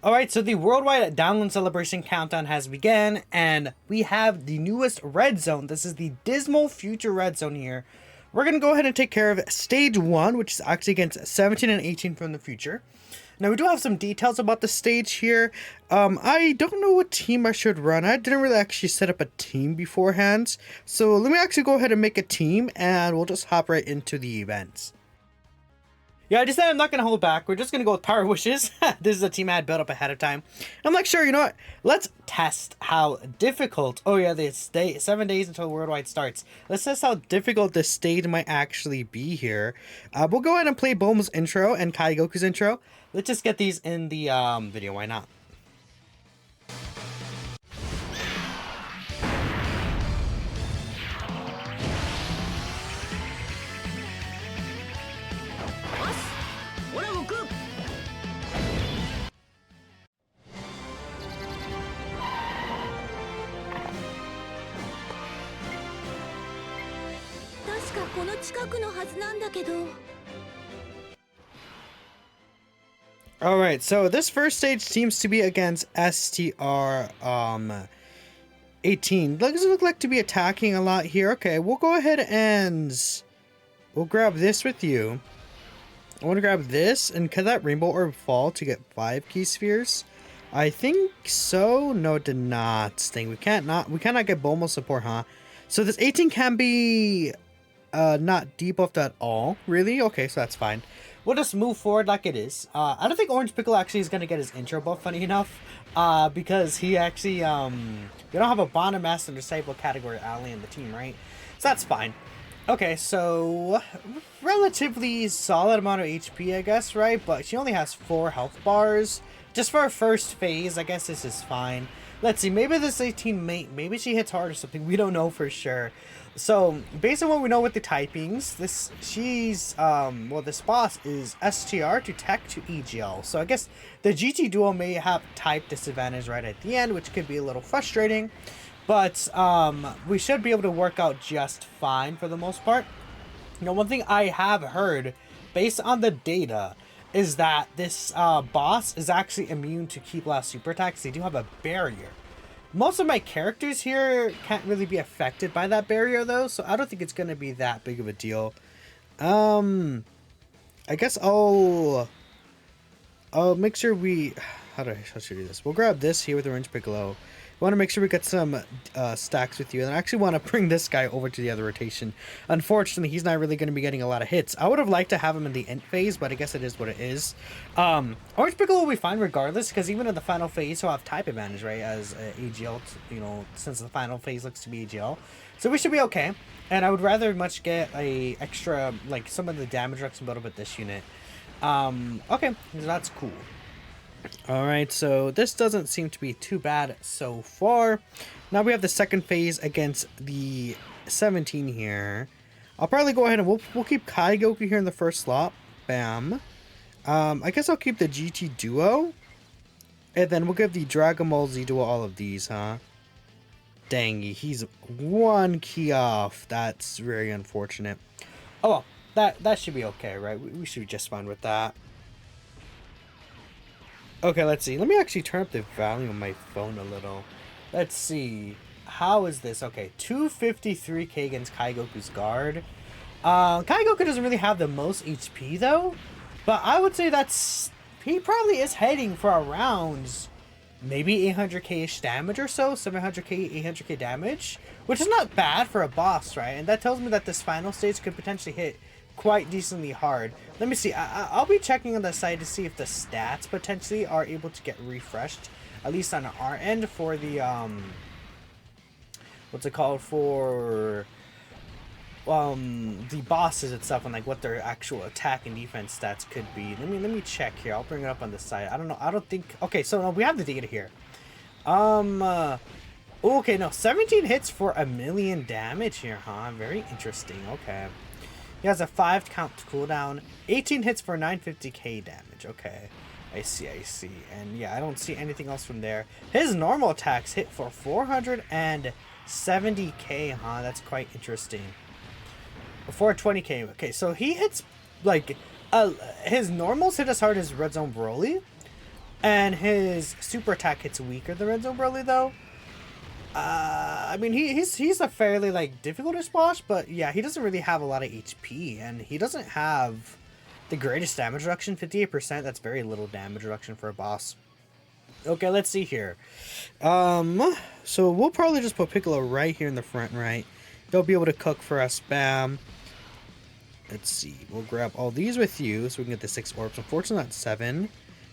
Alright, so the worldwide download celebration countdown has begun, and we have the newest red zone. This is the Dismal Future Red Zone here. We're going to go ahead and take care of Stage 1, which is actually against 17 and 18 from the future. Now, we do have some details about the stage here. I don't know what team I should run. I didn't really actually set up a team beforehand. So let me actually go ahead and make a team, and we'll just hop right into the events. Yeah, I decided I'm not going to hold back. We're just going to go with Power Wishes. This is a team I had built up ahead of time. I'm like, sure, you know what? Let's test how difficult... Oh, yeah, they stay 7 days until Worldwide starts. Let's test how difficult this stage might actually be here. We'll go ahead and play Bulma's intro and Kaigoku's intro. Let's just get these in the video. Why not? Alright, so this first stage seems to be against STR 18. Doesn't look like to be attacking a lot here. Okay, we'll go ahead and we'll grab this with you. I want to grab this, and can that rainbow orb fall to get 5 key spheres? I think so. No, it did not. We cannot get Bomo support, huh? So this 18 can be not debuffed at all, really? Okay, so that's fine. We'll just move forward like it is. I don't think Orange Piccolo actually is going to get his intro buff, funny enough, because he actually, we don't have a Bond Master Disciple category ally in the team, right? So that's fine. Okay, so relatively solid amount of HP, I guess, right? But she only has 4 health bars. Just for her first phase, I guess this is fine. Let's see, maybe this 18 maybe she hits hard or something. We don't know for sure. So, based on what we know with the typings, this boss is STR to Tech to EGL. So I guess the GT duo may have type disadvantage right at the end, which could be a little frustrating. But we should be able to work out just fine for the most part. You know, one thing I have heard, based on the data, is that this boss is actually immune to Ki Blast super attacks. They do have a barrier. Most of my characters here can't really be affected by that barrier, though, so I don't think it's going to be that big of a deal. I guess I'll make sure we... How should I do this? We'll grab this here with Orange Piccolo. We want to make sure we get some stacks with you. And I actually want to bring this guy over to the other rotation. Unfortunately, he's not really going to be getting a lot of hits. I would have liked to have him in the end phase, but I guess it is what it is. Orange Piccolo will be fine regardless, because even in the final phase, he'll have type advantage, right? As AGL, you know, since the final phase looks to be AGL. So we should be okay. And I would rather much get a extra, like, some of the damage reduction build up with this unit. Okay, so that's cool. Alright, so this doesn't seem to be too bad so far. Now we have the second phase against the 17 here. I'll probably go ahead and we'll keep Kaigoku here in the first slot. Bam. I guess I'll keep the GT duo. And then we'll give the Dragon Ball Z duo all of these, huh? Dang, he's 1 key off. That's very unfortunate. Oh well, that should be okay, right? We should be just fine with that. Okay, let's see. Let me actually turn up the volume on my phone a little. Let's see. How is this? Okay, 253k against Kaigoku's guard. Kaigoku doesn't really have the most HP, though. But I would say that's... He probably is heading for around maybe 800k-ish damage or so. 700k, 800k damage. Which is not bad for a boss, right? And that tells me that this final stage could potentially hit quite decently hard. Let me see. I'll be checking on the side to see if the stats potentially are able to get refreshed, at least on our end, for the what's it called, for the bosses itself, and like what their actual attack and defense stats could be. Let me check here. I'll bring it up on the side. I don't know. I don't think. Okay, so no, we have the data here. Okay, no, 17 hits for 1,000,000 damage here, huh? Very interesting. Okay. He has a 5 count cooldown, 18 hits for 950k damage. Okay, I see. And yeah, I don't see anything else from there. His normal attacks hit for 470k, huh? That's quite interesting. 420k. Okay, so he hits, like, his normals hit as hard as Red Zone Broly, And his super attack hits weaker than Red Zone Broly, though. I mean, he's a fairly, like, difficult boss, but yeah, he doesn't really have a lot of HP, and he doesn't have the greatest damage reduction, 58%. That's very little damage reduction for a boss. Okay, let's see here. So we'll probably just put Piccolo right here in the front, right? They'll be able to cook for us. Bam. Let's see. We'll grab all these with you so we can get the 6 orbs. Unfortunately, not 7.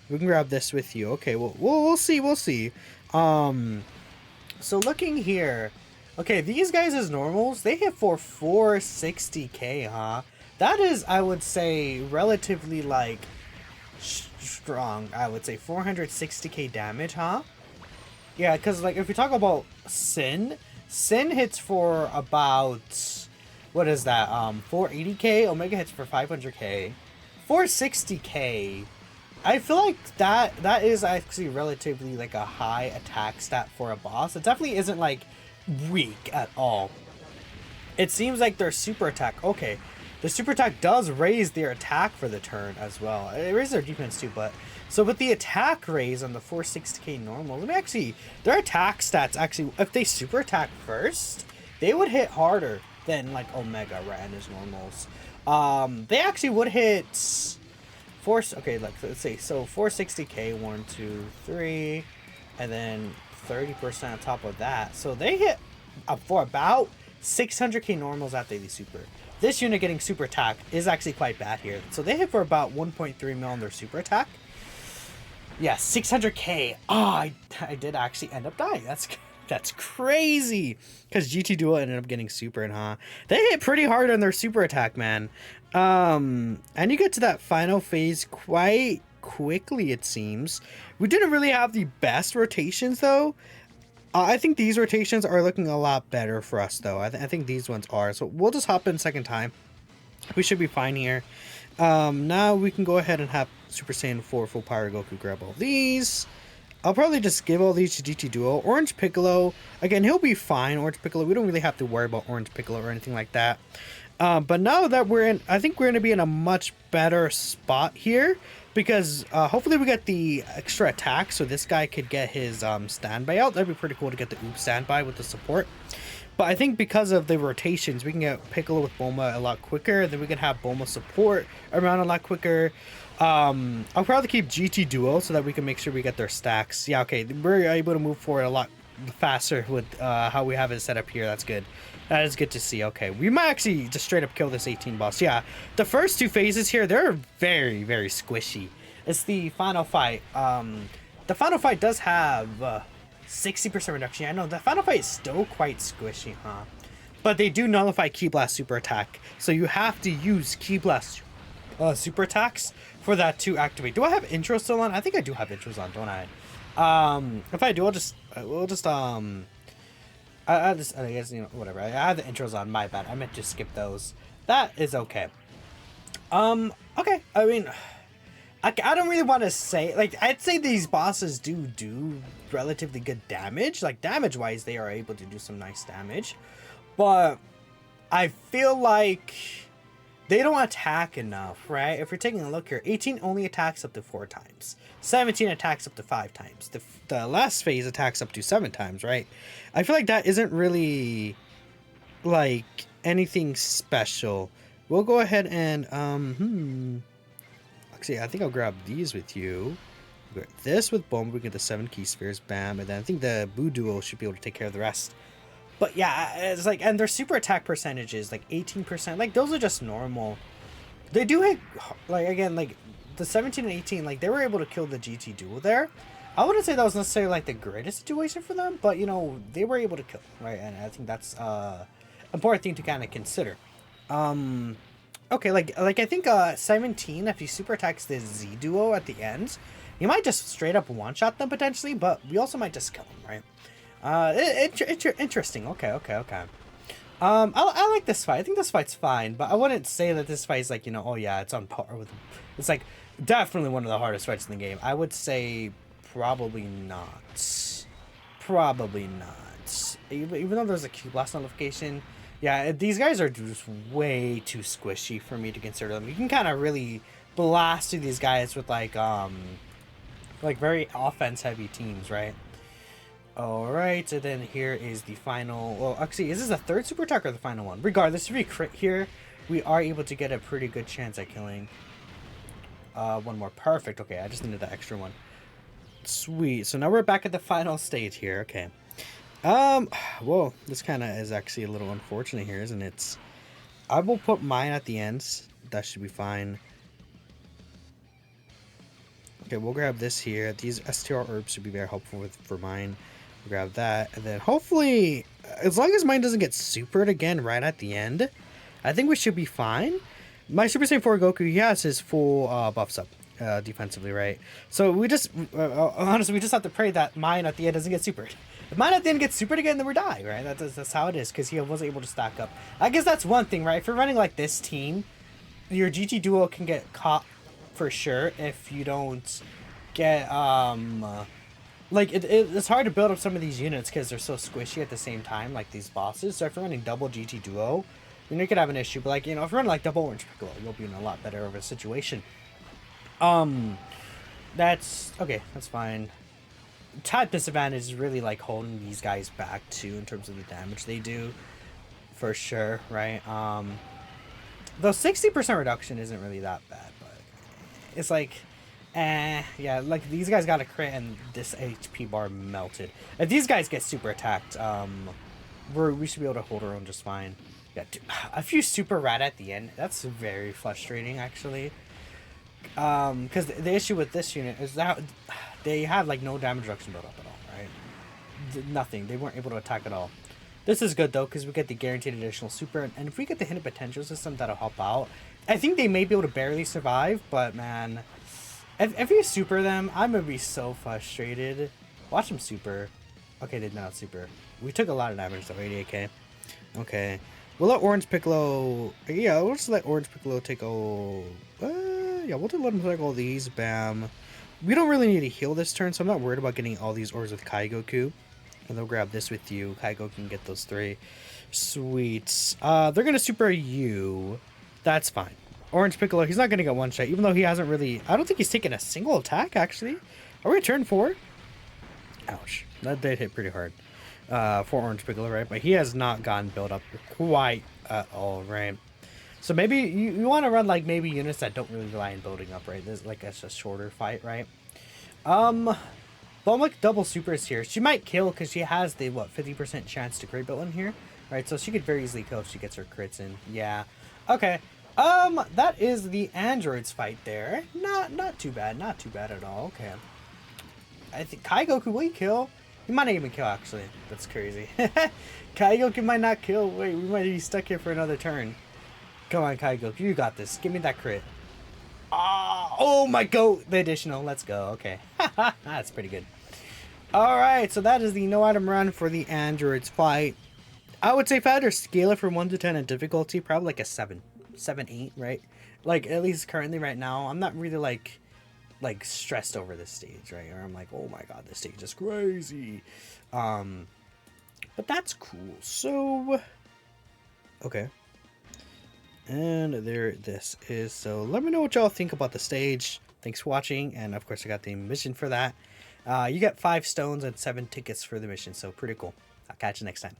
We can grab this with you. Okay, well, we'll see. We'll see. So looking here. Okay, these guys as normals, they hit for 460k, huh? That is, I would say, relatively, like, strong. I would say 460k damage, huh? Yeah, because, like, if we talk about Sin hits for about, what is that, 480k? Omega hits for 500k. 460k. I feel like that is actually relatively, like, a high attack stat for a boss. It definitely isn't, like, weak at all. It seems like their super attack, okay, the super attack does raise their attack for the turn as well. It raises their defense too, but so with the attack raise on the 460k normal, let me actually, their attack stats actually, if they super attack first, they would hit harder than like Omega, right, and his normals. They actually would hit okay, like, let's say, so 460k, 1, 2, 3, and then 30% on top of that. So they hit for about 600k normals after the super. This unit getting super attack is actually quite bad here. So they hit for about 1.3 mil on their super attack. Yeah, 600k. Oh, I did actually end up dying. That's crazy. Because GT Duo ended up getting super, huh? They hit pretty hard on their super attack, man. And you get to that final phase quite quickly, it seems. We didn't really have the best rotations, though. I think these rotations are looking a lot better for us, though. I think these ones are. So we'll just hop in second time. We should be fine here. Now we can go ahead and have Super Saiyan 4 Full Power Goku grab all these. I'll probably just give all these to GT Duo. Orange Piccolo, again, he'll be fine. Orange Piccolo, we don't really have to worry about Orange Piccolo or anything like that. But now that we're in, I think we're going to be in a much better spot here. Because hopefully we get the extra attack so this guy could get his standby out. That'd be pretty cool to get the Oops standby with the support. But I think because of the rotations, we can get Piccolo with Bulma a lot quicker. Then we can have Bulma support around a lot quicker. I'll probably keep GT Duo so that we can make sure we get their stacks. Yeah, okay, we're able to move forward a lot faster with how we have it set up here. That's good. That is good to see. Okay, we might actually just straight up kill this 18 boss. Yeah, the first two phases here, they're very, very squishy. It's the final fight. The final fight does have 60% reduction. I know the final fight is still quite squishy, huh? But they do nullify Ki Blast super attack. So you have to use Ki Blast super attacks for that to activate. Do I have intro still on? I think I do have intros on, don't I? If I do, I guess, you know, whatever. I have the intros on, my bad. I meant to skip those. That is okay. Okay. I mean, I don't really want to say, like, I'd say these bosses do relatively good damage. Like, damage-wise, they are able to do some nice damage. But I feel like they don't attack enough, right? If you're taking a look here, 18 only attacks up to 4 times. 17 attacks up to 5 times. The last phase attacks up to 7 times, right? I feel like that isn't really, like, anything special. We'll go ahead and, actually, I think I'll grab these with you. Grab this with Bomb, we get the 7 key spheres, bam, and then I think the Boo Duo should be able to take care of the rest. But yeah, it's like, and their super attack percentages, like 18%, like those are just normal. They do hit, like, again, like the 17 and 18, like they were able to kill the GT Duo there. I wouldn't say that was necessarily like the greatest situation for them, but you know, they were able to kill, right? And I think that's important thing to kind of consider. Okay, like I think 17, if he super attacks the Z Duo at the end, you might just straight up one-shot them potentially, but we also might just kill them, right? Interesting. Okay. I like this fight. I think this fight's fine, but I wouldn't say that this fight is like, you know, oh yeah, it's on par with. It's like definitely one of the hardest fights in the game. I would say probably not. Probably not. Even though there's a Q Blast notification, yeah, these guys are just way too squishy for me to consider them. You can kind of really blast through these guys with like like very offense heavy teams, right? All right, and then here is the final. Well, actually, is this the third super attack or the final one? Regardless, if we crit here, we are able to get a pretty good chance at killing. One more, perfect. Okay, I just needed the extra one. Sweet. So now we're back at the final stage here. Okay. Whoa, this kind of is actually a little unfortunate here, isn't it? I will put mine at the ends. That should be fine. Okay, we'll grab this here. These STR herbs should be very helpful for mine. We'll grab that, and then hopefully, as long as mine doesn't get supered again right at the end, I think we should be fine. My Super Saiyan 4 Goku, he has his full buffs up defensively, right? So we just, honestly, we just have to pray that mine at the end doesn't get supered. If mine at the end gets supered again, then we die, right? That's how it is, because he wasn't able to stack up. I guess that's one thing, right? If you're running like this team, your GT duo can get caught for sure if you don't get like it's hard to build up some of these units because they're so squishy at the same time, like these bosses. So if you're running double GT duo, then you could have an issue. But like, you know, if you're running like double Orange Piccolo, you'll be in a lot better of a situation. That's okay, that's fine. Type disadvantage is really like holding these guys back too in terms of the damage they do, for sure, right? Though 60% reduction isn't really that bad, but it's like, yeah, like these guys got a crit and this HP bar melted. If these guys get super attacked, we should be able to hold our own just fine. Yeah, a few super rat at the end. That's very frustrating, actually. Because the issue with this unit is that they had like no damage reduction built up at all, right? Nothing. They weren't able to attack at all. This is good though, because we get the guaranteed additional super, and if we get the hidden potential system, that'll help out. I think they may be able to barely survive, but man, if you super them, I'm gonna be so frustrated. Watch them super. Okay, they did not super. We took a lot of damage though, 88k. Okay, we'll let Orange Piccolo. Yeah, we'll just let Orange Piccolo take all. Yeah, we'll just let him take all these. Bam. We don't really need to heal this turn, so I'm not worried about getting all these orbs with Kai Goku. And they'll grab this with you. Kai Goku can get those 3. Sweet. They're gonna super you. That's fine. Orange Piccolo, he's not gonna get one shot, even though he hasn't really. I don't think he's taken a single attack actually. Are we at turn 4? Ouch. That did hit pretty hard. For Orange Piccolo, right? But he has not gotten built up quite at all, right? So maybe you want to run like maybe units that don't really rely on building up, right? This is like a shorter fight, right? But I'm like double supers here. She might kill because she has the 50% chance to crit build in here, right? So she could very easily kill if she gets her crits in. Yeah. Okay. That is the androids fight there. Not too bad. Not too bad at all. Okay. I think Kai Goku will kill. He might not even kill actually. That's crazy. Kai Goku might not kill. Wait, we might be stuck here for another turn. Come on, Kai Goku, you got this. Give me that crit. Oh my god, the additional. Let's go. Okay. That's pretty good. Alright, so that is the no item run for the androids fight. I would say if I had to scale it from 1 to 10 in difficulty, probably like a 7. 7, 8, right? Like, at least currently right now, I'm not really like stressed over this stage, right? Or I'm like, oh my god, this stage is crazy. But that's cool. So, okay. And there this is. So let me know what y'all think about the stage. Thanks for watching. And of course I got the mission for that. You got 5 stones and 7 tickets for the mission. So pretty cool. I'll catch you next time.